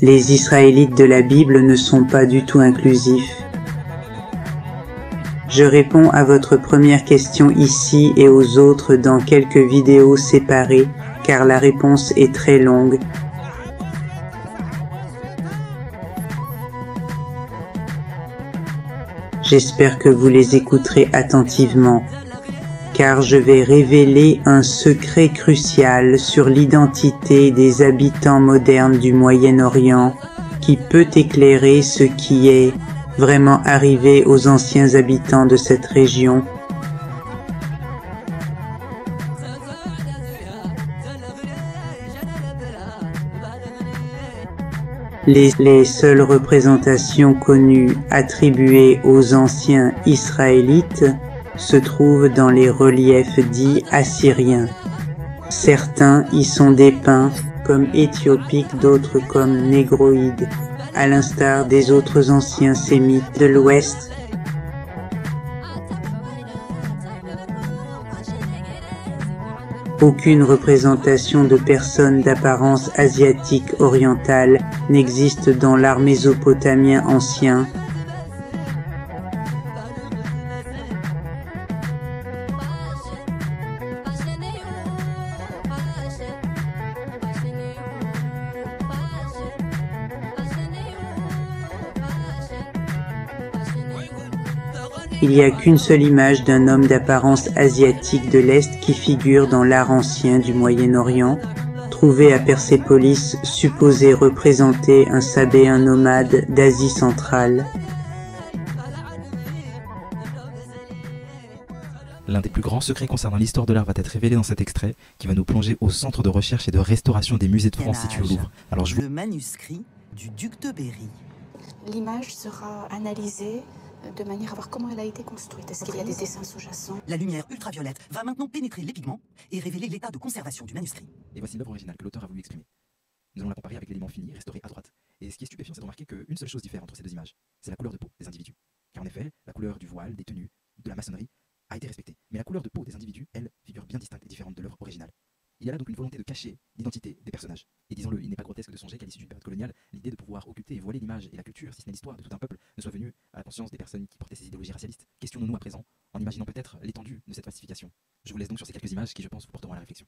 Les Israélites de la Bible ne sont pas du tout inclusifs. Je réponds à votre première question ici et aux autres dans quelques vidéos séparées, car la réponse est très longue. J'espère que vous les écouterez attentivement, car je vais révéler un secret crucial sur l'identité des habitants modernes du Moyen-Orient, qui peut éclairer ce qui est vraiment arrivé aux anciens habitants de cette région. Les seules représentations connues attribuées aux anciens Israélites se trouvent dans les reliefs dits assyriens. Certains y sont dépeints comme éthiopiques, d'autres comme négroïdes, à l'instar des autres anciens sémites de l'Ouest. Aucune représentation de personnes d'apparence asiatique orientale n'existe dans l'art mésopotamien ancien. Il n'y a qu'une seule image d'un homme d'apparence asiatique de l'Est qui figure dans l'art ancien du Moyen-Orient, trouvé à Persépolis, supposé représenter un sabéen nomade d'Asie centrale. L'un des plus grands secrets concernant l'histoire de l'art va être révélé dans cet extrait, qui va nous plonger au centre de recherche et de restauration des musées de France situés au Louvre. Alors Le manuscrit du duc de Berry. L'image sera analysée de manière à voir comment elle a été construite. Est-ce qu'il y a des dessins sous-jacents? La lumière ultraviolette va maintenant pénétrer les pigments et révéler l'état de conservation du manuscrit. Et voici l'œuvre originale que l'auteur a voulu exprimer. Nous allons la comparer avec l'élément fini restauré à droite. Et ce qui est stupéfiant, c'est de remarquer qu'une seule chose diffère entre ces deux images, c'est la couleur de peau des individus. Car en effet, la couleur du voile, des tenues, de la maçonnerie a été respectée. Mais la couleur de peau des individus, elle, figure bien distincte et différente de l'œuvre originale. Il y a là donc une volonté de cacher l'identité des personnages. Et disons-le, il n'est pas grotesque de songer qu'à l'issue d'une période coloniale, l'idée de pouvoir occulter et voiler l'image et la culture, si ce n'est l'histoire de tout un peuple, ne soit venue à la conscience des personnes qui portaient ces idéologies racialistes. Questionnons-nous à présent, en imaginant peut-être l'étendue de cette falsification. Je vous laisse donc sur ces quelques images qui, je pense, vous porteront à la réflexion.